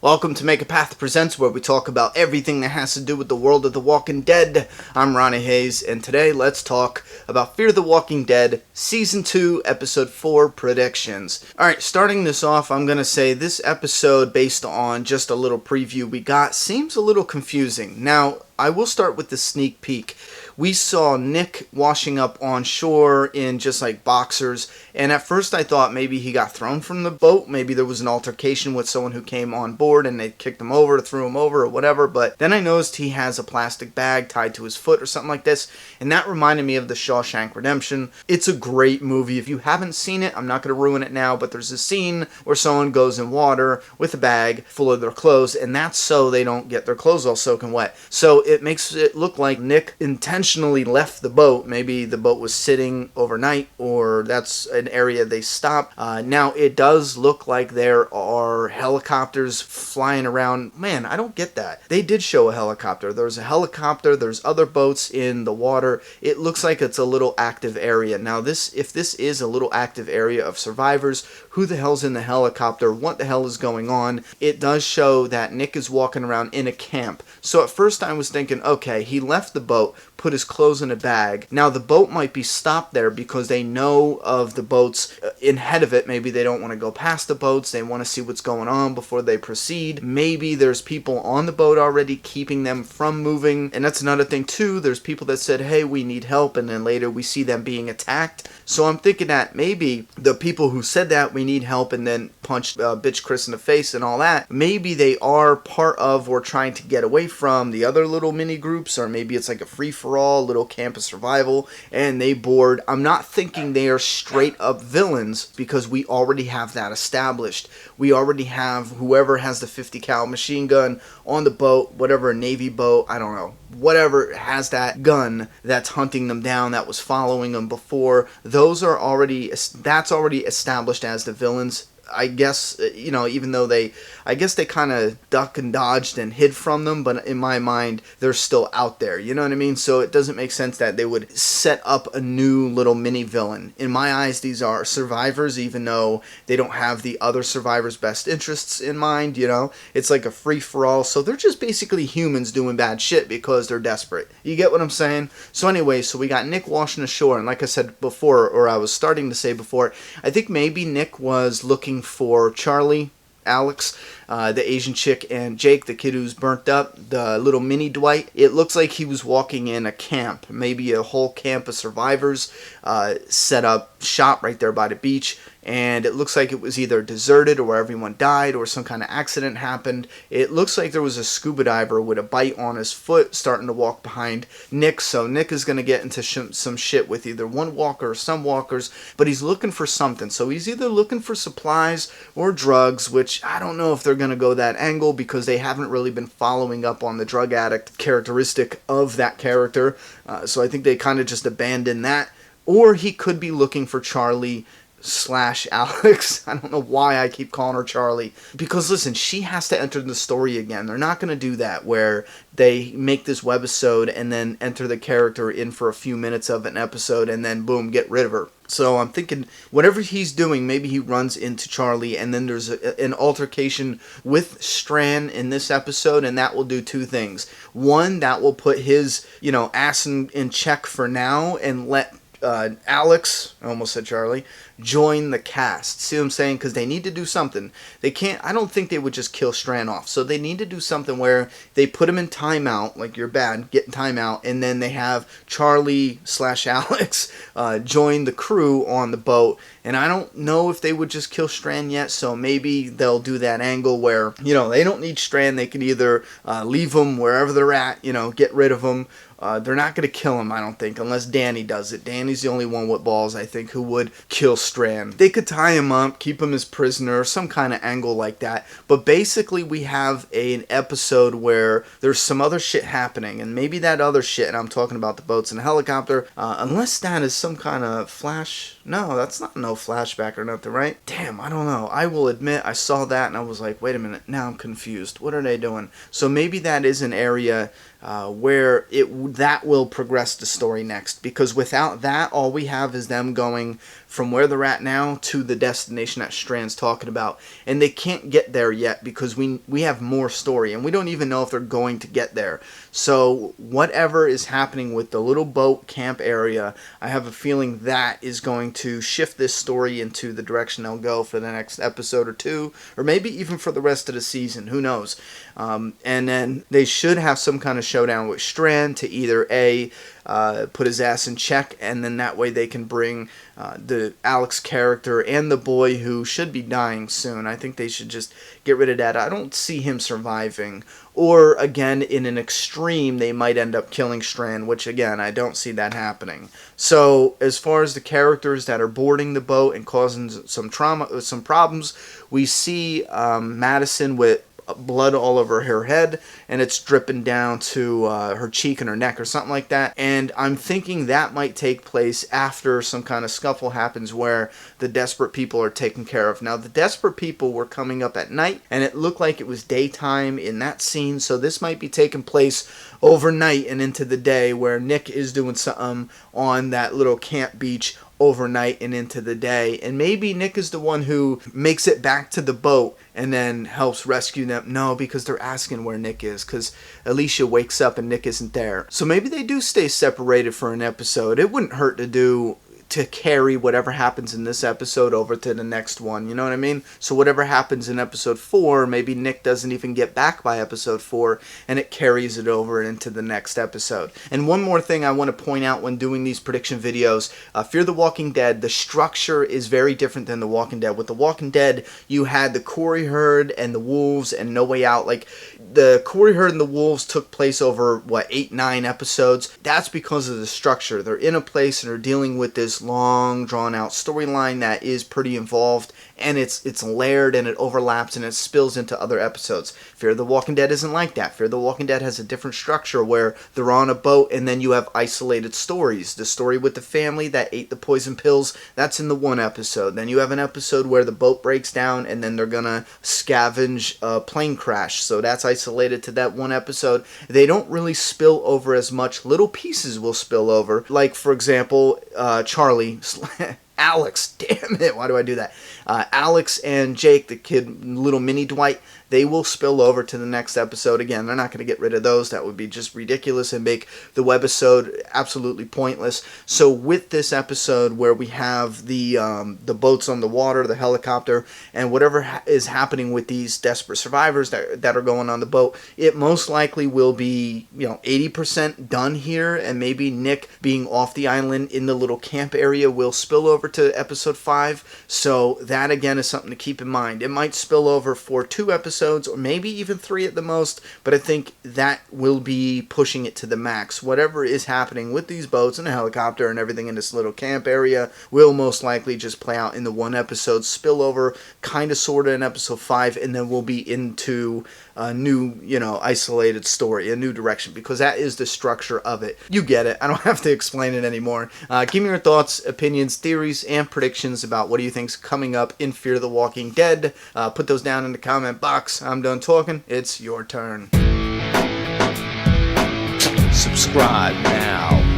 Welcome to Make a Path Presents, where we talk about everything that has to do with the world of The Walking Dead. I'm Ronnie Hayes, and today let's talk about Fear the Walking Dead, Season 2, Episode 4 predictions. Alright, starting this off, I'm going to say this episode, based on just a little preview we got, seems a little confusing. Now, I will start with the sneak peek. We saw Nick washing up on shore in just like boxers, and at first I thought maybe he got thrown from the boat, maybe there was an altercation with someone who came on board and they kicked him over, threw him over or whatever, but then I noticed he has a plastic bag tied to his foot or something like this, and that reminded me of the Shawshank Redemption. It's a great movie. If you haven't seen it, I'm not going to ruin it now, but there's a scene where someone goes in water with a bag full of their clothes, and that's so they don't get their clothes all soaking wet. So it makes it look like Nick intentionally left the boat. Maybe the boat was sitting overnight, or that's an area they stopped. Now it does look like there are helicopters flying around. Man, I don't get that. They did show a helicopter. There's a helicopter. There's other boats in the water. It looks like it's a little active area. Now if this is a little active area of survivors, who the hell's in the helicopter? What the hell is going on? It does show that Nick is walking around in a camp. So at first I was thinking, okay, he left the boat, put his clothes in a bag. Now the boat might be stopped there because they know of the boats ahead of it. Maybe they don't want to go past the boats. They want to see what's going on before they proceed. Maybe there's people on the boat already keeping them from moving. And that's another thing too. There's people that said, hey, we need help. And then later we see them being attacked. So I'm thinking that maybe the people who said that we need help and then punched bitch Chris in the face and all that, maybe they are part of or trying to get away from the other little mini groups, or maybe it's like a free-for-all little camp of survival and they board. I'm not thinking they are straight up villains because we already have that established. We already have whoever has the 50 cal machine gun on the boat, whatever, Navy boat, I don't know, whatever has that gun that's hunting them down, that was following them before. That's already established as the villains. I guess, even though they kind of duck and dodged and hid from them, but in my mind, they're still out there, you know what I mean? So it doesn't make sense that they would set up a new little mini villain. In my eyes, these are survivors, even though they don't have the other survivors' best interests in mind, It's like a free-for-all, so they're just basically humans doing bad shit because they're desperate. You get what I'm saying? So anyway, so we got Nick washing ashore, and like I said before, or I was starting to say before, I think maybe Nick was looking for Charlie, Alex, the Asian chick, and Jake, the kid who's burnt up, the little mini Dwight. It looks like he was walking in a camp, maybe a whole camp of survivors, set up shop right there by the beach, and it looks like it was either deserted or where everyone died or some kind of accident happened. It looks like there was a scuba diver with a bite on his foot starting to walk behind Nick, so Nick is going to get into some shit with either one walker or some walkers, but he's looking for something. So he's either looking for supplies or drugs, which I don't know if they're going to go that angle because they haven't really been following up on the drug addict characteristic of that character, so I think they kind of just abandoned that. Or he could be looking for Charlie / Alex. I don't know why I keep calling her Charlie, because listen, she has to enter the story again. They're not going to do that where they make this webisode and then enter the character in for a few minutes of an episode and then boom, get rid of her. So I'm thinking whatever he's doing, maybe he runs into Charlie and then there's an altercation with Strand in this episode, and that will do two things. One, that will put his ass in check for now and let Alex, I almost said Charlie, join the cast. See what I'm saying? Because they need to do something. I don't think they would just kill Strand off. So they need to do something where they put him in timeout, like you're bad, get in timeout, and then they have Charlie / Alex join the crew on the boat. And I don't know if they would just kill Strand yet, so maybe they'll do that angle where, they don't need Strand. They can either leave him wherever they're at, get rid of him. They're not going to kill him, I don't think, unless Danny does it. Danny's the only one with balls, I think, who would kill Strand. They could tie him up, keep him as prisoner, some kind of angle like that. But basically, we have an episode where there's some other shit happening, and maybe that other shit, and I'm talking about the boats and the helicopter, unless that is some kind of flash. No, that's not no flashback or nothing, right? Damn, I don't know. I will admit, I saw that, and I was like, wait a minute, now I'm confused. What are they doing? So maybe that is an area where it that will progress the story next, because without that, all we have is them going from where they're at now to the destination that Strand's talking about, and they can't get there yet because we have more story, and we don't even know if they're going to get there. So whatever is happening with the little boat camp area, I have a feeling that is going to shift this story into the direction they'll go for the next episode or two, or maybe even for the rest of the season. Who knows? And then they should have some kind of showdown with Strand to either put his ass in check, and then that way they can bring the Alex character and the boy who should be dying soon. I think they should just get rid of that. I don't see him surviving. Or, again, in an extreme, they might end up killing Strand, which, again, I don't see that happening. So, as far as the characters that are boarding the boat and causing some problems, we see Madison with blood all over her head, and it's dripping down to her cheek and her neck or something like that. And I'm thinking that might take place after some kind of scuffle happens where the desperate people are taken care of. Now, the desperate people were coming up at night, and it looked like it was daytime in that scene, so this might be taking place overnight and into the day, where Nick is doing something on that little camp beach overnight and into the day, and maybe Nick is the one who makes it back to the boat and then helps rescue them. No, because they're asking where Nick is, because Alicia wakes up and Nick isn't there. So maybe they do stay separated for an episode. It wouldn't hurt to carry whatever happens in this episode over to the next one, you know what I mean? So whatever happens in episode 4, maybe Nick doesn't even get back by episode 4, and it carries it over into the next episode. And one more thing I want to point out when doing these prediction videos, Fear the Walking Dead, the structure is very different than The Walking Dead. With The Walking Dead, you had the Corey Herd and the Wolves and No Way Out. Like, the Corey Herd and the Wolves took place over, 8, 9 episodes? That's because of the structure. They're in a place and they're dealing with this long, drawn-out storyline that is pretty involved, and it's layered, and it overlaps, and it spills into other episodes. Fear the Walking Dead isn't like that. Fear the Walking Dead has a different structure where they're on a boat, and then you have isolated stories. The story with the family that ate the poison pills, that's in the one episode. Then you have an episode where the boat breaks down, and then they're gonna scavenge a plane crash, so that's isolated to that one episode. They don't really spill over as much. Little pieces will spill over. Like, for example, Alex, damn it, why do I do that? Alex and Jake, the kid, little mini Dwight, they will spill over to the next episode. Again, they're not going to get rid of those. That would be just ridiculous and make the webisode absolutely pointless. So with this episode where we have the boats on the water, the helicopter, and whatever is happening with these desperate survivors that are going on the boat, it most likely will be 80% done here, and maybe Nick being off the island in the little camp area will spill over to episode 5. So that again is something to keep in mind. It might spill over for 2 episodes, or maybe even 3 at the most, but I think that will be pushing it to the max. Whatever is happening with these boats and the helicopter and everything in this little camp area will most likely just play out in the one episode, spill over kind of sort of in episode 5, and then we'll be into a new, isolated story, a new direction, because that is the structure of it. You get it. I don't have to explain it anymore. Give me your thoughts, opinions, theories, and predictions about what do you think's coming up in Fear the Walking Dead. Put those down in the comment box. I'm done talking. It's your turn. Subscribe now.